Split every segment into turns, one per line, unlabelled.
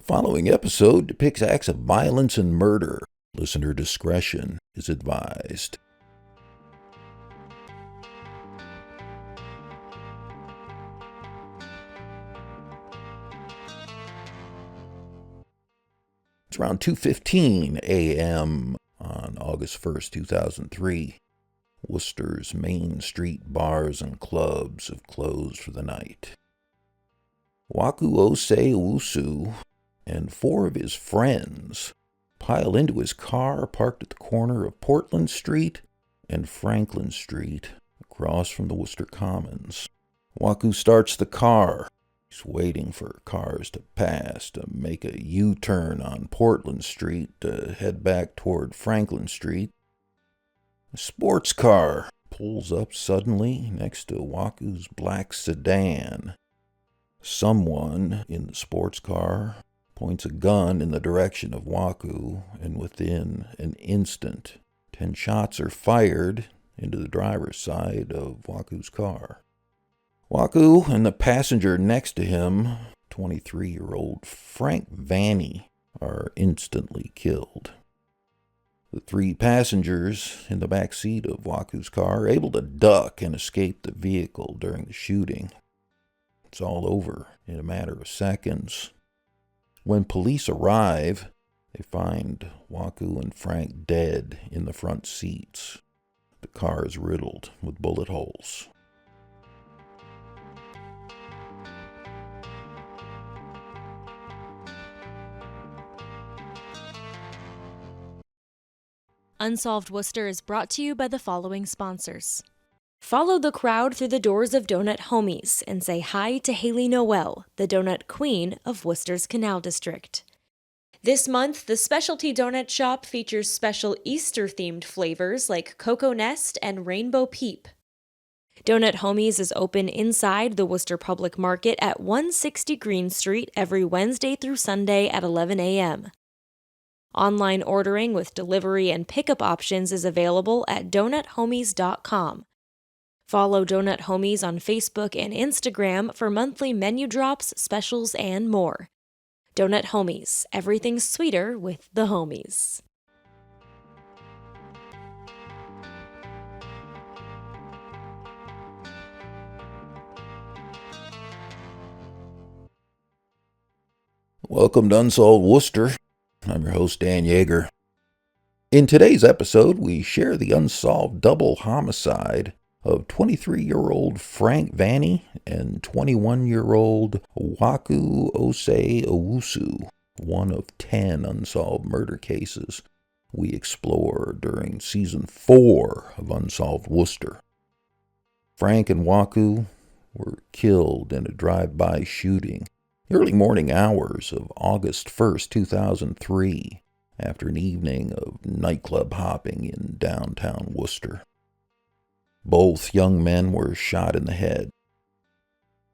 following episode depicts acts of violence and murder. Listener discretion is advised. It's around 2:15 a.m. on August 1st, 2003. Worcester's main street bars and clubs have closed for the night. Kwaku Osei Owusu and four of his friends pile into his car parked at the corner of Portland Street and Franklin Street across from the Worcester Commons. Kwaku starts the car. He's waiting for cars to pass to make a U-turn on Portland Street to head back toward Franklin Street. A sports car pulls up suddenly next to Kwaku's black sedan. Someone in the sports car points a gun in the direction of Kwaku, and within an instant, 10 shots are fired into the driver's side of Kwaku's car. Kwaku and the passenger next to him, 23-year-old Frank Vanney, are instantly killed. The 3 passengers in the back seat of Kwaku's car are able to duck and escape the vehicle during the shooting. It's all over in a matter of seconds. When police arrive, they find Kwaku and Frank dead in the front seats. The car is riddled with bullet holes.
Unsolved Worcester is brought to you by the following sponsors. Follow the crowd through the doors of Donut Homies and say hi to Haley Noel, the donut queen of Worcester's Canal District. This month, the specialty donut shop features special Easter-themed flavors like Cocoa Nest and Rainbow Peep. Donut Homies is open inside the Worcester Public Market at 160 Green Street every Wednesday through Sunday at 11 a.m. Online ordering with delivery and pickup options is available at donuthomies.com. Follow Donut Homies on Facebook and Instagram for monthly menu drops, specials, and more. Donut Homies, everything sweeter with the homies.
Welcome to Unsolved Worcester. I'm your host, Dan Yeager. In today's episode, we share the unsolved double homicide of 23-year-old Frank Vanney and 21-year-old Kwaku Osei Owusu, one of 10 unsolved murder cases we explore during Season 4 of Unsolved Worcester. Frank and Kwaku were killed in a drive-by shooting early morning hours of August 1st, 2003, after an evening of nightclub hopping in downtown Worcester. Both young men were shot in the head.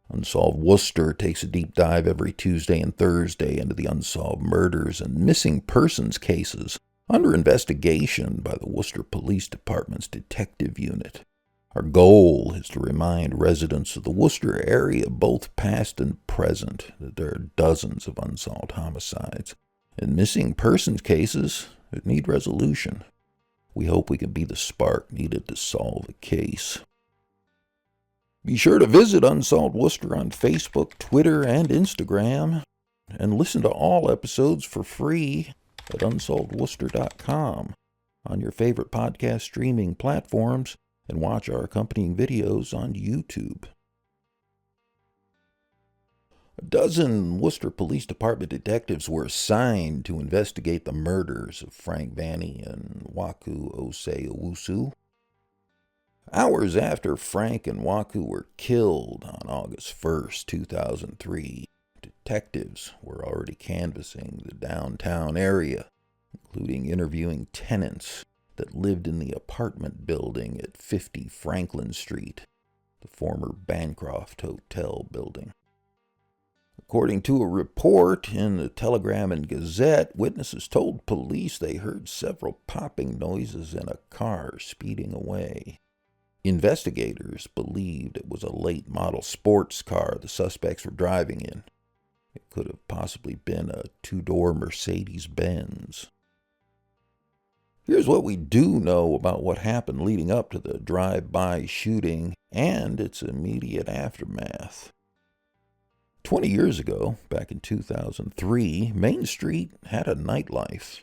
Unsolved Worcester takes a deep dive every Tuesday and Thursday into the unsolved murders and missing persons cases under investigation by the Worcester Police Department's Detective Unit. Our goal is to remind residents of the Worcester area, both past and present, that there are dozens of unsolved homicides and missing persons cases that need resolution. We hope we can be the spark needed to solve a case. Be sure to visit Unsolved Worcester on Facebook, Twitter, and Instagram, and listen to all episodes for free at unsolvedworcester.com on your favorite podcast streaming platforms, and watch our accompanying videos on YouTube. A dozen Worcester Police Department detectives were assigned to investigate the murders of Frank Vanney and Kwaku Osei Owusu. Hours after Frank and Kwaku were killed on August 1st, 2003, detectives were already canvassing the downtown area, including interviewing tenants that lived in the apartment building at 50 Franklin Street, the former Bancroft Hotel building. According to a report in the Telegram and Gazette, witnesses told police they heard several popping noises in a car speeding away. Investigators believed it was a late model sports car the suspects were driving in. It could have possibly been a two-door Mercedes-Benz. Here's what we do know about what happened leading up to the drive-by shooting and its immediate aftermath. 20 years ago, back in 2003, Main Street had a nightlife,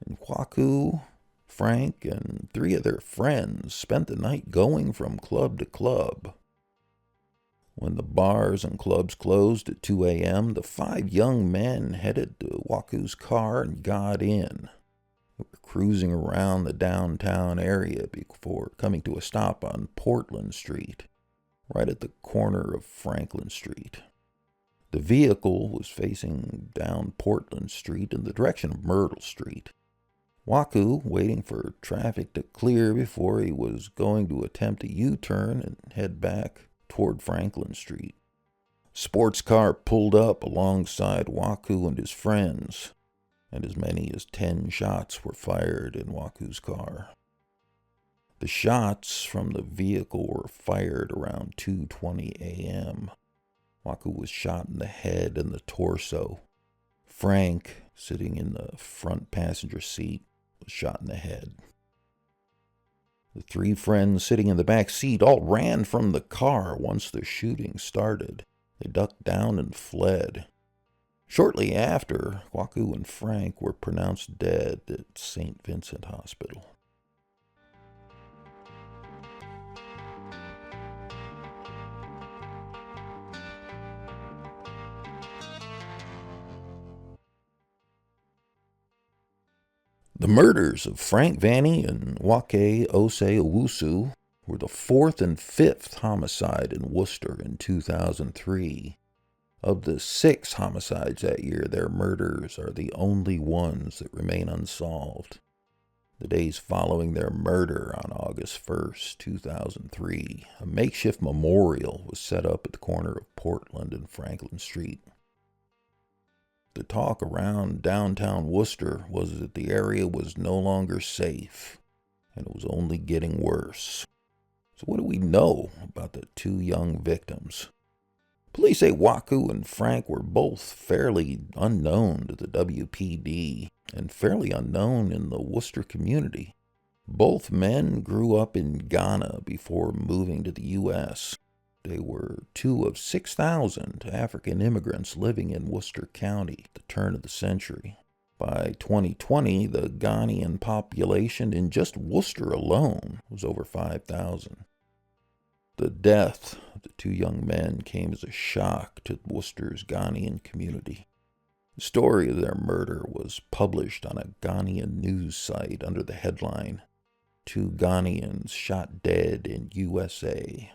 and Kwaku, Frank, and 3 of their friends spent the night going from club to club. When the bars and clubs closed at 2 a.m., the 5 young men headed to Kwaku's car and got in. They were cruising around the downtown area before coming to a stop on Portland Street, right at the corner of Franklin Street. The vehicle was facing down Portland Street in the direction of Myrtle Street. Kwaku waiting for traffic to clear before he was going to attempt a U-turn and head back toward Franklin Street. A sports car pulled up alongside Kwaku and his friends, and as many as 10 shots were fired in Kwaku's car. The shots from the vehicle were fired around 2:20 a.m. Kwaku was shot in the head and the torso. Frank, sitting in the front passenger seat, was shot in the head. The 3 friends sitting in the back seat all ran from the car once the shooting started. They ducked down and fled. Shortly after, Kwaku and Frank were pronounced dead at St. Vincent Hospital. The murders of Frank Vanney and Kwaku Osei Owusu were the 4th and 5th homicide in Worcester in 2003. Of the 6 homicides that year, their murders are the only ones that remain unsolved. The days following their murder on August 1st, 2003, a makeshift memorial was set up at the corner of Portland and Franklin Street. The talk around downtown Worcester was that the area was no longer safe, and it was only getting worse. So what do we know about the 2 young victims? Police say Kwaku and Frank were both fairly unknown to the WPD and fairly unknown in the Worcester community. Both men grew up in Ghana before moving to the U.S. They were 2 of 6,000 African immigrants living in Worcester County at the turn of the century. By 2020, the Ghanaian population in just Worcester alone was over 5,000. The death of the 2 young men came as a shock to Worcester's Ghanaian community. The story of their murder was published on a Ghanaian news site under the headline, "2 Ghanaians Shot Dead in USA."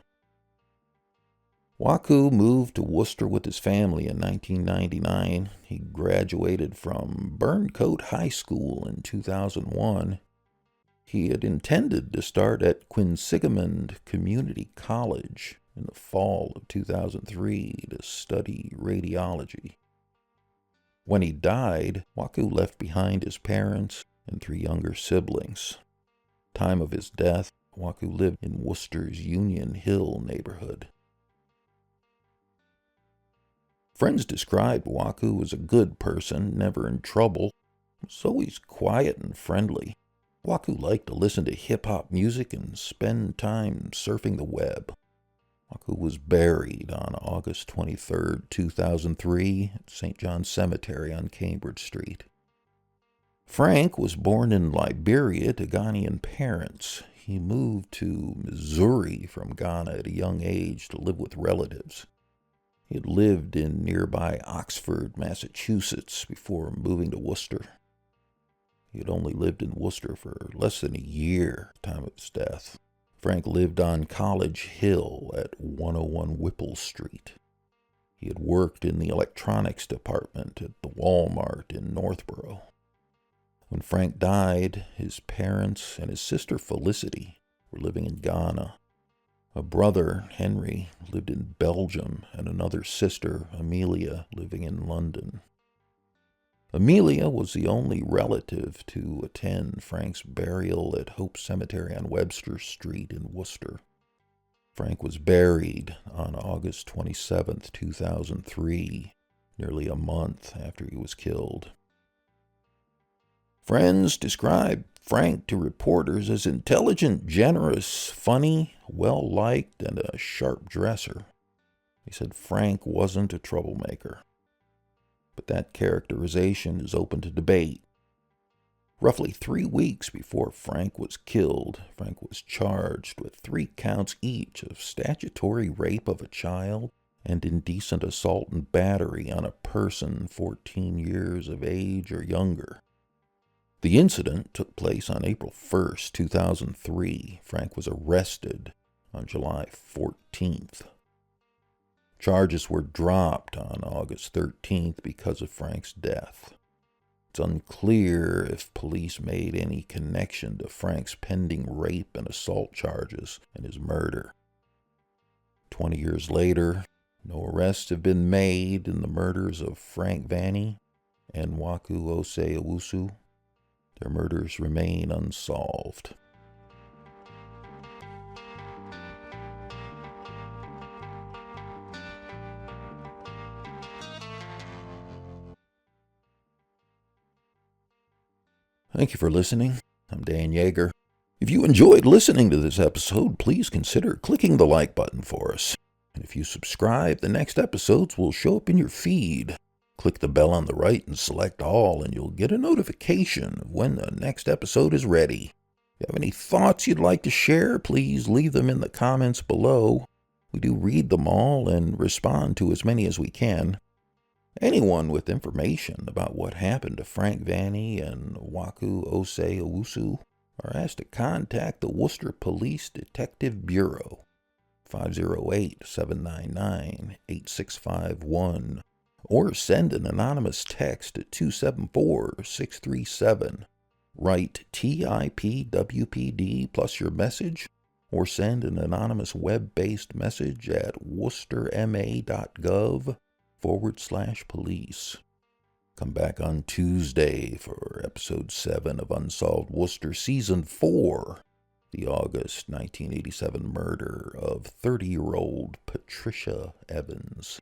Kwaku moved to Worcester with his family in 1999. He graduated from Burncoat High School in 2001. He had intended to start at Quinsigamond Community College in the fall of 2003 to study radiology. When he died, Kwaku left behind his parents and 3 younger siblings. Time of his death, Kwaku lived in Worcester's Union Hill neighborhood. Friends described Kwaku as a good person, never in trouble. He was always quiet and friendly. Kwaku liked to listen to hip-hop music and spend time surfing the web. Kwaku was buried on August 23, 2003 at St. John's Cemetery on Cambridge Street. Frank was born in Liberia to Ghanaian parents. He moved to Missouri from Ghana at a young age to live with relatives. He had lived in nearby Oxford, Massachusetts before moving to Worcester. He had only lived in Worcester for less than a year at the time of his death. Frank lived on College Hill at 101 Whipple Street. He had worked in the electronics department at the Walmart in Northborough. When Frank died, his parents and his sister Felicity were living in Ghana. A brother, Henry, lived in Belgium, and another sister, Amelia, living in London. Amelia was the only relative to attend Frank's burial at Hope Cemetery on Webster Street in Worcester. Frank was buried on August 27, 2003, nearly a month after he was killed. Friends described Frank to reporters as intelligent, generous, funny, well-liked, and a sharp dresser. They said Frank wasn't a troublemaker. But that characterization is open to debate. Roughly 3 weeks before Frank was killed, Frank was charged with 3 counts each of statutory rape of a child and indecent assault and battery on a person 14 years of age or younger. The incident took place on April 1st, 2003. Frank was arrested on July 14th. Charges were dropped on August 13th because of Frank's death. It's unclear if police made any connection to Frank's pending rape and assault charges and his murder. 20 years later, no arrests have been made in the murders of Frank Vanney and Kwaku Osei Owusu. Their murders remain unsolved. Thank you for listening. I'm Dan Yeager. If you enjoyed listening to this episode, please consider clicking the like button for us. And if you subscribe, the next episodes will show up in your feed. Click the bell on the right and select all, and you'll get a notification of when the next episode is ready. If you have any thoughts you'd like to share, please leave them in the comments below. We do read them all and respond to as many as we can. Anyone with information about what happened to Frank Vanney and Kwaku Osei Owusu are asked to contact the Worcester Police Detective Bureau, 508-799-8651, or send an anonymous text to 274-637. Write TIPWPD plus your message, or send an anonymous web-based message at worcesterma.gov/police. Come back on Tuesday for Episode 7 of Unsolved Worcester Season 4, the August 1987 murder of 30-year-old Patricia Evans.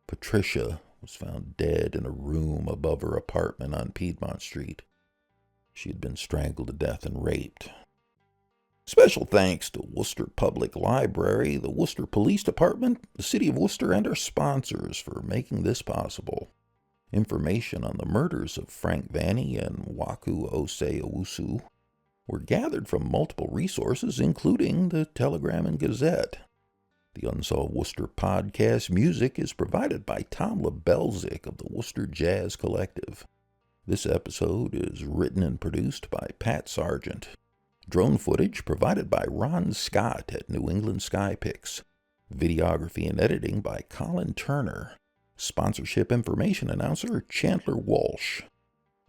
Patricia was found dead in a room above her apartment on Piedmont Street. She had been strangled to death and raped. Special thanks to Worcester Public Library, the Worcester Police Department, the City of Worcester, and our sponsors for making this possible. Information on the murders of Frank Vanney and Kwaku Osei Owusu were gathered from multiple resources, including the Telegram and Gazette. The Unsolved Worcester podcast music is provided by Tom Lebelzik of the Worcester Jazz Collective. This episode is written and produced by Pat Sargent. Drone footage provided by Ron Scott at New England Sky Pics. Videography and editing by Colin Turner. Sponsorship information announcer Chandler Walsh.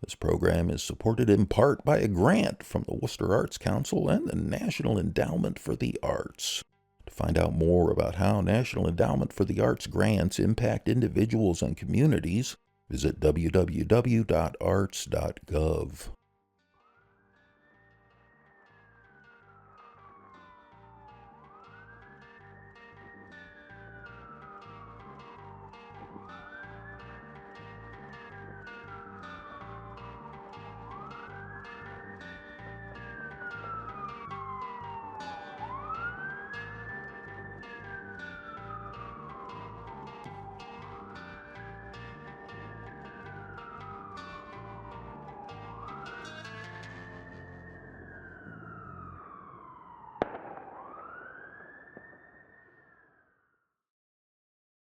This program is supported in part by a grant from the Worcester Arts Council and the National Endowment for the Arts. To find out more about how National Endowment for the Arts grants impact individuals and communities, visit www.arts.gov.